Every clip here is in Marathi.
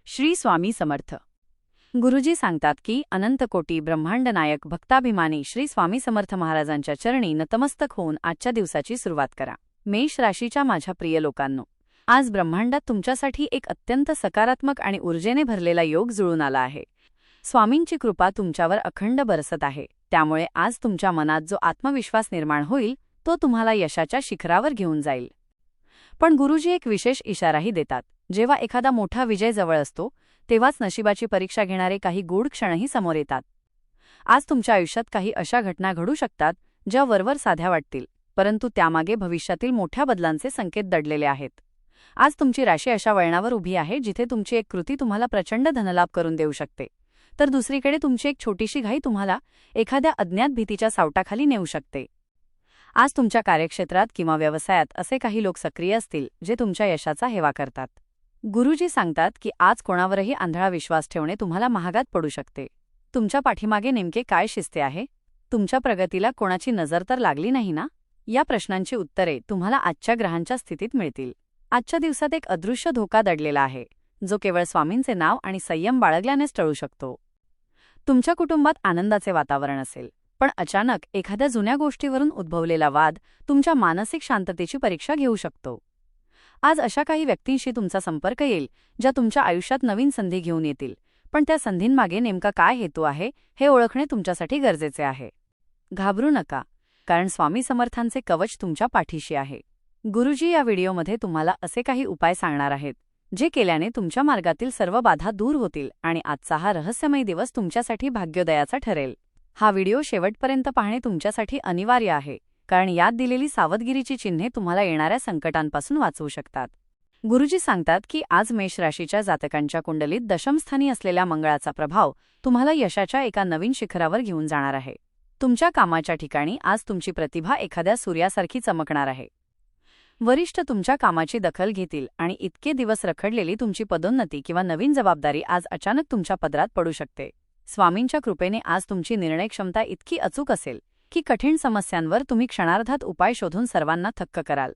श्री स्वामी समर्थ. गुरुजी सांगतात की अनंत कोटी ब्रह्मांड नायक भक्ताभिमानी श्री स्वामी समर्थ महाराजांच्या चरणी नतमस्तक होऊन आजच्या दिवसाची सुरुवात करा. मेष राशीच्या माझ्या प्रिय लोकांनो, आज ब्रह्मांडात तुमच्यासाठी एक अत्यंत सकारात्मक आणि ऊर्जेने भरलेला योग जुळून आला आहे. स्वामींची कृपा तुमच्यावर अखंड बरसत आहे. त्यामुळे आज तुमच्या मनात जो आत्मविश्वास निर्माण होईल तो तुम्हाला यशाच्या शिखरावर घेऊन जाईल. पण गुरुजी एक विशेष इशाराही देतात. जेव्हा एखादा मोठा विजय जवळ असतो तेव्हाच नशिबाची परीक्षा घेणारे काही गूढ क्षणही समोर येतात. आज तुमच्या आयुष्यात काही अशा घटना घडू शकतात ज्या वरवर साध्या वाटतील, परंतु त्यामागे भविष्यातील मोठ्या बदलांचे संकेत दडलेले आहेत. आज तुमची राशी अशा वळणावर उभी आहे जिथे तुमची एक कृती तुम्हाला प्रचंड धनलाभ करून देऊ शकते, तर दुसरीकडे तुमची एक छोटीशी घाई तुम्हाला एखाद्या अज्ञात भीतीच्या सावटाखाली नेऊ शकते. आज तुमच्या कार्यक्षेत्रात किंवा व्यवसायात असे काही लोक सक्रिय असतील जे तुमच्या यशाचा हेवा करतात. गुरुजी सांगतात की आज कोणावरही आंधळा विश्वास ठेवणे तुम्हाला महागात पडू शकते. तुमच्या पाठीमागे नेमके काय शिस्ते आहे? तुमच्या प्रगतीला कोणाची नजर तर लागली नाही ना? या प्रश्नांची उत्तरे तुम्हाला आजच्या ग्रहांच्या स्थितीत मिळतील. आजच्या दिवसात एक अदृश्य धोका दडलेला आहे, जो केवळ स्वामींचे नाव आणि संयम बाळगल्यानेच टळू शकतो. तुमच्या कुटुंबात आनंदाचे वातावरण असेल, पण अचानक एखाद्या जुन्या गोष्टीवरून उद्भवलेला वाद तुमच्या मानसिक शांततेची परीक्षा घेऊ शकतो. आज अशा काही व्यक्तींशी तुमचा संपर्क येईल ज्या तुमच्या आयुष्यात नवीन संधी घेऊन येतील, पण त्या संधींमागे नेमका काय हेतू आहे हे ओळखणे तुमच्यासाठी गरजेचे आहे. घाबरू नका, कारण स्वामी समर्थांचे कवच तुमच्या पाठीशी आहे. गुरुजी या व्हिडिओमध्ये तुम्हाला असे काही उपाय सांगणार आहेत जे केल्याने तुमच्या मार्गातील सर्व बाधा दूर होतील आणि आजचा हा रहस्यमय दिवस तुमच्यासाठी भाग्योदयाचा ठरेल. हा व्हिडिओ शेवटपर्यंत पाहणे तुमच्यासाठी अनिवार्य आहे, कारण यात दिलेली सावधगिरीची चिन्हे तुम्हाला येणाऱ्या संकटांपासून वाचवू शकतात. गुरुजी सांगतात की आज मेष राशीच्या जातकांच्या कुंडलीत दशमस्थानी असलेल्या मंगळाचा प्रभाव तुम्हाला यशाच्या एका नवीन शिखरावर घेऊन जाणार आहे. तुमच्या कामाच्या ठिकाणी आज तुमची प्रतिभा एखाद्या सूर्यासारखी चमकणार आहे. वरिष्ठ तुमच्या कामाची दखल घेतील आणि इतके दिवस रखडलेली तुमची पदोन्नती किंवा नवीन जबाबदारी आज अचानक तुमच्या पदरात पडू शकते. स्वामींच्या कृपेने आज तुमची निर्णय क्षमता इतकी अचूक असेल की कठीण समस्यांवर तुम्ही क्षणार्धात उपाय शोधून सर्वांना थक्क कराल.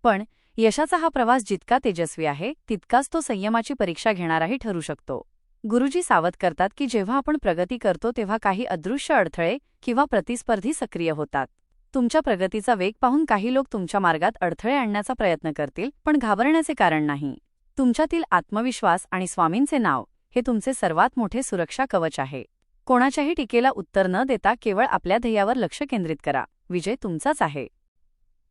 पण यशाचा हा प्रवास जितका तेजस्वी आहे तितकाच तो संयमाची परीक्षा घेणाराही ठरू शकतो. गुरुजी सावध करतात की जेव्हा आपण प्रगती करतो तेव्हा काही अदृश्य अडथळे किंवा प्रतिस्पर्धी सक्रिय होतात. तुमच्या प्रगतीचा वेग पाहून काही लोक तुमच्या मार्गात अडथळे आणण्याचा प्रयत्न करतील, पण घाबरण्याचे कारण नाही. तुमच्यातील आत्मविश्वास आणि स्वामींचे नाव हे तुमचे सर्वात मोठे सुरक्षा कवच आहे. कोणाच्याही टीकेला उत्तर न देता केवळ आपल्या ध्येयावर लक्ष केंद्रित करा. विजय तुमचाच आहे.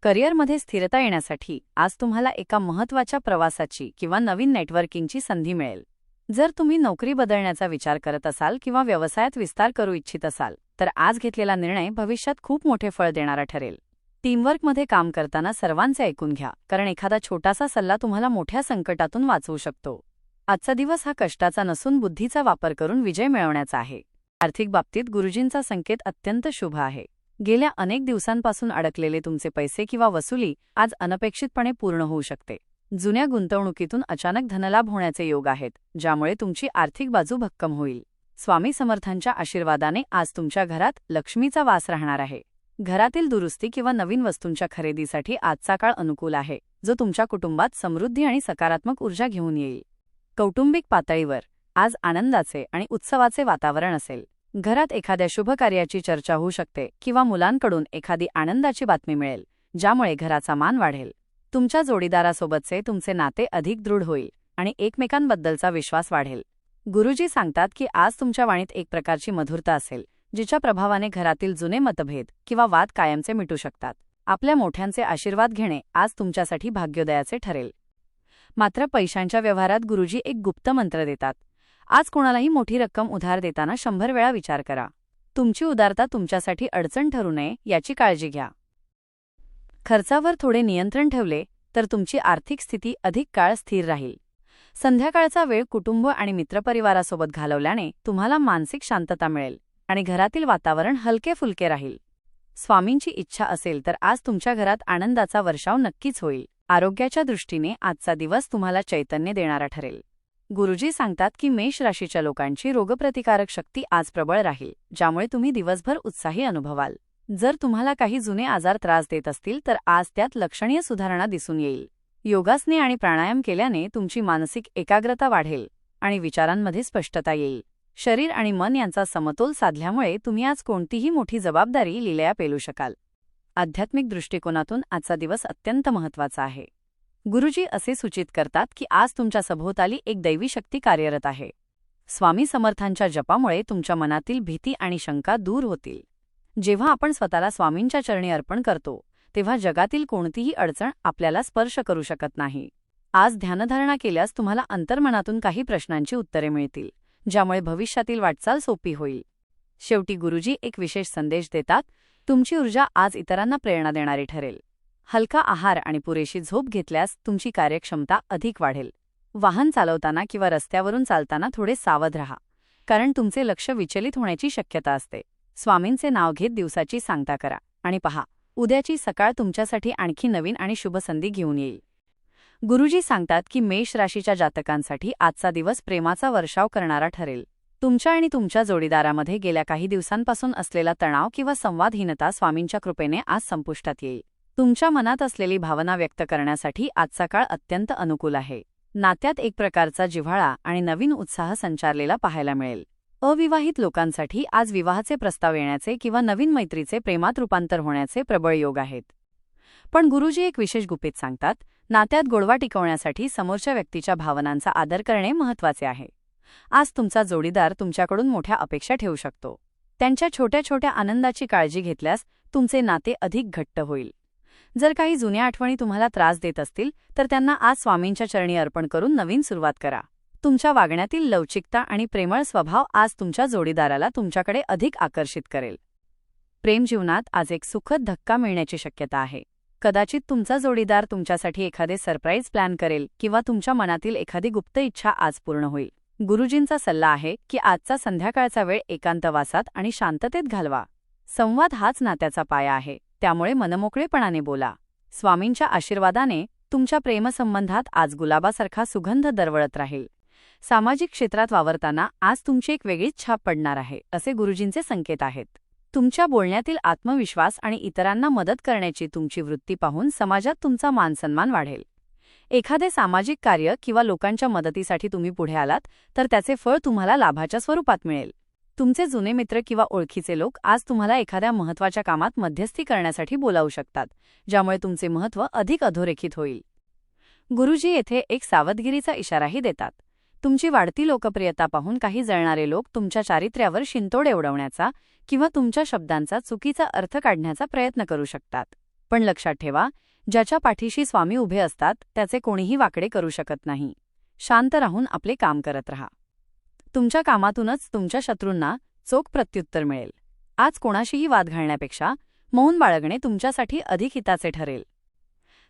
करिअरमध्ये स्थिरता येण्यासाठी आज तुम्हाला एका महत्त्वाच्या प्रवासाची किंवा नवीन नेटवर्किंगची संधी मिळेल. जर तुम्ही नोकरी बदलण्याचा विचार करत असाल किंवा व्यवसायात विस्तार करू इच्छित असाल तर आज घेतलेला निर्णय भविष्यात खूप मोठे फळ देणारा ठरेल. टीमवर्कमध्ये काम करताना सर्वांचे ऐकून घ्या, कारण एखादा छोटासा सल्ला तुम्हाला मोठ्या संकटातून वाचवू शकतो. आजचा दिवस हा कष्टाचा नसून बुद्धीचा वापर करून विजय मिळवण्याचा आहे. आर्थिक बाबतीत गुरुजींचा संकेत अत्यंत शुभ आहे. गेल्या अनेक दिवसांपासून अडकलेले तुमचे पैसे किंवा वसुली आज अनपेक्षितपणे पूर्ण होऊ शकते. जुन्या गुंतवणुकीतून अचानक धनलाभ होण्याचे योग आहेत, ज्यामुळे तुमची आर्थिक बाजू भक्कम होईल. स्वामी समर्थांच्या आशीर्वादाने आज तुमच्या घरात लक्ष्मीचा वास राहणार आहे. घरातील दुरुस्ती किंवा नवीन वस्तूंच्या खरेदीसाठी आजचा काळ अनुकूल आहे, जो तुमच्या कुटुंबात समृद्धी आणि सकारात्मक ऊर्जा घेऊन येईल. कौटुंबिक पातळीवर आज आनंदाचे आणि उत्सवाचे वातावरण असेल. घरात एखाद्या शुभ कार्याची चर्चा होऊ शकते किंवा मुलांकडून एखादी आनंदाची बातमी मिळेल, ज्यामुळे घराचा मान वाढेल. तुमच्या जोडीदारासोबतचे तुमचे नाते अधिक दृढ होईल आणि एकमेकांबद्दलचा विश्वास वाढेल. गुरुजी सांगतात की आज तुमच्या वाणीत एक प्रकारची मधुरता असेल, जिच्या प्रभावाने घरातील जुने मतभेद किंवा वाद कायमचे मिटू शकतात. आपल्या मोठ्यांचे आशीर्वाद घेणे आज तुमच्यासाठी भाग्योदयाचे ठरेल. मात्र पैशांच्या व्यवहारात गुरुजी एक गुप्त मंत्र देतात. आज कोणालाही मोठी रक्कम उधार देताना 100 वेळा विचार करा. तुमची उदारता तुमच्यासाठी अडचण ठरू नये याची काळजी घ्या. खर्चावर थोडे नियंत्रण ठेवले तर तुमची आर्थिक स्थिती अधिक काळ स्थिर राहील. संध्याकाळचा वेळ कुटुंब आणि मित्रपरिवारासोबत घालवल्याने तुम्हाला मानसिक शांतता मिळेल आणि घरातील वातावरण हलके फुलके राहील. स्वामींची इच्छा असेल तर आज तुमच्या घरात आनंदाचा वर्षाव नक्कीच होईल. आरोग्याच्या दृष्टीने आजचा दिवस तुम्हाला चैतन्य देणारा ठरेल. गुरुजी सांगतात की मेष राशीच्या लोकांची रोगप्रतिकारक शक्ती आज प्रबळ राहील, ज्यामुळे तुम्ही दिवसभर उत्साही अनुभवाल. जर तुम्हाला काही जुने आजार त्रास देत असतील तर आज त्यात लक्षणीय सुधारणा दिसून येईल. योगासने आणि प्राणायाम केल्याने तुमची मानसिक एकाग्रता वाढेल आणि विचारांमध्ये स्पष्टता येईल. शरीर आणि मन यांचा समतोल साधल्यामुळे तुम्ही आज कोणतीही मोठी जबाबदारी लिलया पेलू शकाल. आध्यात्मिक दृष्टिकोनातून आजचा दिवस अत्यंत महत्त्वाचा आहे. गुरुजी असे सूचित करतात की आज तुमच्या सभोवताली एक दैवी शक्ती कार्यरत आहे. स्वामी समर्थांच्या जपामुळे तुमच्या मनातील भीती आणि शंका दूर होतील. जेव्हा आपण स्वतःला स्वामींच्या चरणी अर्पण करतो तेव्हा जगातील कोणतीही अडचण आपल्याला स्पर्श करू शकत नाही. आज ध्यानधारणा केल्यास तुम्हाला अंतर्मनातून काही प्रश्नांची उत्तरे मिळतील, ज्यामुळे भविष्यातील वाटचाल सोपी होईल. शेवटी गुरुजी एक विशेष संदेश देतात. तुमची ऊर्जा आज इतरांना प्रेरणा देणारी ठरेल. हलका आहार आणि पुरेशी झोप घेतल्यास तुमची कार्यक्षमता अधिक वाढेल. वाहन चालवताना किंवा रस्त्यावरून चालताना थोडे सावध राहा, कारण तुमचे लक्ष विचलित होण्याची शक्यता असते. स्वामींचे नाव घेत दिवसाची सांगता करा आणि पहा, उद्याची सकाळ तुमच्यासाठी आणखी नवीन आणि शुभ संधी घेऊन येईल. गुरुजी सांगतात की मेष राशीच्या जातकांसाठी आजचा दिवस प्रेमाचा वर्षाव करणारा ठरेल. तुमच्या आणि तुमच्या जोडीदारामध्ये गेल्या काही दिवसांपासून असलेला तणाव किंवा संवादहीनता स्वामींच्या कृपेने आज संपुष्टात येईल. तुमच्या मनात असलेली भावना व्यक्त करण्यासाठी आजचा काळ अत्यंत अनुकूल आहे. नात्यात एक प्रकारचा जिव्हाळा आणि नवीन उत्साह संचारलेला पाहायला मिळेल. अविवाहित लोकांसाठी आज विवाहाचे प्रस्ताव येण्याचे किंवा नवीन मैत्रीचे प्रेमात रूपांतर होण्याचे प्रबळ योग आहेत. पण गुरुजी एक विशेष गुपित सांगतात. नात्यात गोडवा टिकवण्यासाठी समोरच्या व्यक्तीच्या भावनांचा आदर करणे महत्त्वाचे आहे. आज तुमचा जोडीदार तुमच्याकडून मोठ्या अपेक्षा ठेवू शकतो. त्यांच्या छोट्या छोट्या आनंदाची काळजी घेतल्यास तुमचे नाते अधिक घट्ट होईल. जर काही जुन्या आठवणी तुम्हाला त्रास देत असतील तर त्यांना आज स्वामींच्या चरणी अर्पण करून नवीन सुरुवात करा. तुमच्या वागण्यातील लवचिकता आणि प्रेमळ स्वभाव आज तुमच्या जोडीदाराला तुमच्याकडे अधिक आकर्षित करेल. प्रेमजीवनात आज एक सुखद धक्का मिळण्याची शक्यता आहे. कदाचित तुमचा जोडीदार तुमच्यासाठी एखादे सरप्राईज प्लॅन करेल किंवा तुमच्या मनातील एखादी गुप्त इच्छा आज पूर्ण होईल. गुरुजींचा सल्ला आहे की आजचा संध्याकाळचा वेळ एकांतवासात आणि शांततेत घालवा. संवाद हाच नात्याचा पाया आहे, त्यामुळे मनमोकळेपणाने बोला. स्वामींच्या आशीर्वादाने तुमच्या प्रेमसंबंधात आज गुलाबासारखा सुगंध दरवळत राहील. सामाजिक क्षेत्रात वावरताना आज तुमची एक वेगळीच छाप पडणार आहे, असे गुरुजींचे संकेत आहेत. तुमच्या बोलण्यातील आत्मविश्वास आणि इतरांना मदत करण्याची तुमची वृत्ती पाहून समाजात तुमचा मानसन्मान वाढेल. एखादे सामाजिक कार्य किंवा लोकांच्या मदतीसाठी तुम्ही पुढे आलात तर त्याचे फळ तुम्हाला लाभाच्या स्वरूपात मिळेल. तुमचे जुने मित्र किंवा ओळखीचे लोक आज तुम्हाला एखाद्या महत्त्वाच्या कामात मध्यस्थी करण्यासाठी बोलावू शकतात, ज्यामुळे तुमचे महत्त्व अधिक अधोरेखित होईल. गुरुजी येथे एक सावधगिरीचा इशाराही देतात. तुमची वाढती लोकप्रियता पाहून काही जळणारे लोक तुमच्या चारित्र्यावर शिंतोडे उडवण्याचा किंवा तुमच्या शब्दांचा चुकीचा अर्थ काढण्याचा प्रयत्न करू शकतात. पण लक्षात ठेवा, ज्याच्या पाठीशी स्वामी उभे असतात त्याचे कोणीही वाकडे करू शकत नाही. शांत राहून आपले काम करत राहा. तुमच्या कामातूनच तुमच्या शत्रूंना चोख प्रत्युत्तर मिळेल. आज कोणाशीही वाद घालण्यापेक्षा मौन बाळगणे तुमच्यासाठी अधिक हिताचे ठरेल.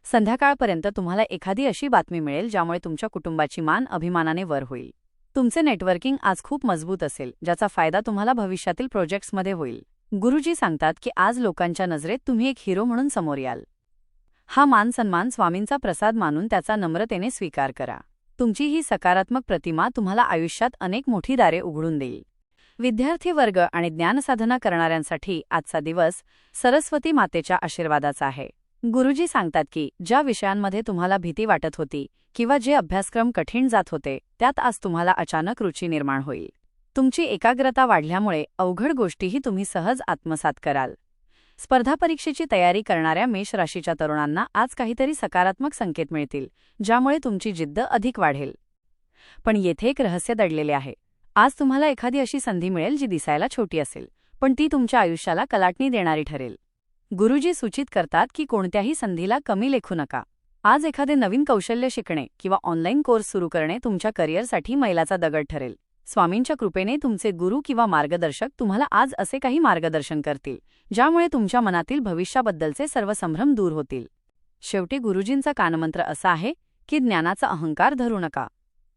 संध्याकाळपर्यंत तुम्हाला एखादी अशी बातमी मिळेल ज्यामुळे तुमच्या कुटुंबाची मान अभिमानाने वर होईल. तुमचे नेटवर्किंग आज खूप मजबूत असेल, ज्याचा फायदा तुम्हाला भविष्यातील प्रोजेक्ट्समध्ये होईल. गुरुजी सांगतात की आज लोकांच्या नजरेत तुम्ही एक हिरो म्हणून समोर याल. हा मान सन्मान स्वामींचा प्रसाद मानून त्याचा नम्रतेने स्वीकार करा. तुमची ही सकारात्मक प्रतिमा तुम्हाला आयुष्यात अनेक मोठी दारे उघडून देईल. विद्यार्थी वर्ग आणि ज्ञानसाधना करणाऱ्यांसाठी आजचा दिवस सरस्वती मातेच्या आशीर्वादाचा आहे. गुरुजी सांगतात की ज्या विषयांमध्ये तुम्हाला भीती वाटत होती किंवा जे अभ्यासक्रम कठीण जात होते त्यात आज तुम्हाला अचानक रुची निर्माण होईल. तुमची एकाग्रता वाढल्यामुळे अवघड गोष्टीही तुम्ही सहज आत्मसात कराल. स्पर्धा परीक्षेची तयारी करणाऱ्या मेष राशीच्या तरुणांना आज काहीतरी सकारात्मक संकेत मिळतील, ज्यामुळे तुमची जिद्द अधिक वाढेल. पण येथे एक रहस्य दडलेले आहे. आज तुम्हाला एखादी अशी संधी मिळेल जी दिसायला छोटी असेल, पण ती तुमच्या आयुष्याला कलाटणी देणारी ठरेल. गुरुजी सूचित करतात की कोणत्याही संधीला कमी लेखू नका. आज एखादे नवीन कौशल्य शिकणे किंवा ऑनलाईन कोर्स सुरू करणे तुमच्या करिअरसाठी मैलाचा दगड ठरेल. स्वामींच्या कृपेने तुमचे गुरु किंवा मार्गदर्शक तुम्हाला आज असे काही मार्गदर्शन करतील, ज्यामुळे तुमच्या मनातील भविष्याबद्दलचे सर्व संभ्रम दूर होतील. शेवटी गुरुजींचा कानमंत्र असा आहे की ज्ञानाचा अहंकार धरू नका.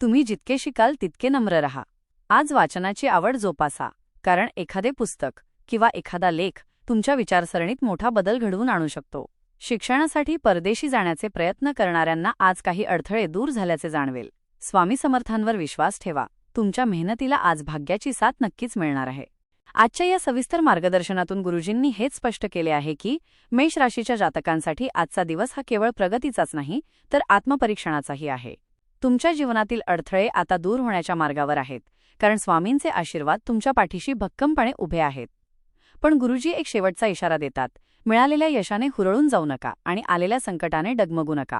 तुम्ही जितके शिकाल तितके नम्र रहा. आज वाचनाची आवड जोपासा, कारण एखादे पुस्तक किंवा एखादा लेख तुमच्या विचारसरणीत मोठा बदल घडवून आणू शकतो. शिक्षणासाठी परदेशी जाण्याचे प्रयत्न करणाऱ्यांना आज काही अडथळे दूर झाल्याचे जाणवेल. स्वामी समर्थांवर विश्वास ठेवा. तुमच्या मेहनतीला आज भाग्याची साथ नक्कीच मिळणार आहे. आजच्या या सविस्तर मार्गदर्शनातून गुरुजींनी हेच स्पष्ट केले आहे की मेष राशीच्या जातकांसाठी आजचा दिवस हा केवळ प्रगतीचाच नाही तर आत्मपरीक्षणाचाही आहे. तुमच्या जीवनातील अडथळे आता दूर होण्याच्या मार्गावर आहेत, कारण स्वामींचे आशीर्वाद तुमच्या पाठीशी भक्कमपणे उभे आहेत. पण गुरुजी एक शेवटचा इशारा देतात, मिळालेल्या यशाने हुरळून जाऊ नका आणि आलेल्या संकटाने डगमगू नका.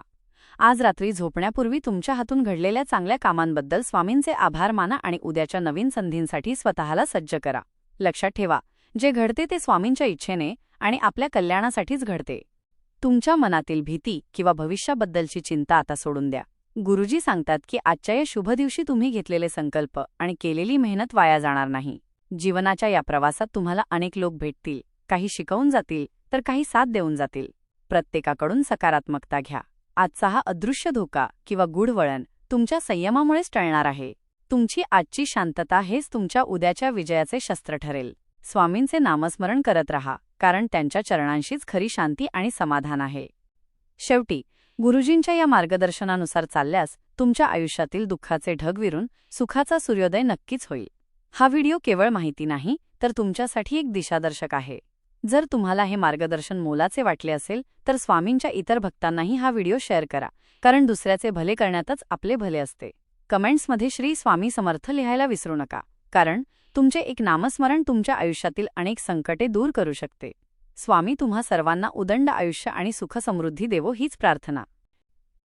आज रात्री झोपण्यापूर्वी तुमच्या हातून घडलेल्या चांगल्या कामांबद्दल स्वामींचे आभार माना आणि उद्याच्या नवीन संधींसाठी स्वतःला सज्ज करा. लक्षात ठेवा, जे घडते ते स्वामींच्या इच्छेने आणि आपल्या कल्याणासाठीच घडते. तुमच्या मनातील भीती किंवा भविष्याबद्दलची चिंता आता सोडून द्या. गुरुजी सांगतात की आजच्या या शुभ दिवशी तुम्ही घेतलेले संकल्प आणि केलेली मेहनत वाया जाणार नाही. जीवनाच्या या प्रवासात तुम्हाला अनेक लोक भेटतील, काही शिकवून जातील तर काही साथ देऊन जातील. प्रत्येकाकडून सकारात्मकता घ्या. आजचा हा अदृश्य धोका किंवा गूढ वळण तुमच्या संयमामुळेच टळणार आहे. तुमची आजची शांतता हेच तुमच्या उद्याच्या विजयाचे शस्त्र ठरेल. स्वामींचे नामस्मरण करत रहा, कारण त्यांच्या चरणांशीच खरी शांती आणि समाधान आहे. शेवटी, गुरुजींच्या या मार्गदर्शनानुसार चालल्यास तुमच्या आयुष्यातील दुःखाचे ढग विरून सुखाचा सूर्योदय नक्कीच होईल. हा व्हिडिओ केवळ माहिती नाही, तर तुमच्यासाठी एक दिशादर्शक आहे. जर तुम्हाला हे मार्गदर्शन मोलाचे वाटले असेल तर स्वामींच्या इतर भक्तांनाही हा व्हिडिओ शेअर करा, कारण दुसऱ्याचे भले करण्यातच आपले भले असते. कमेंट्समध्ये श्री स्वामी समर्थ लिहायला विसरू नका, कारण तुमचे एक नामस्मरण तुमच्या आयुष्यातील अनेक संकटे दूर करू शकते. स्वामी तुम्हा सर्वांना उदंड आयुष्य आणि सुखसमृद्धी देवो हीच प्रार्थना.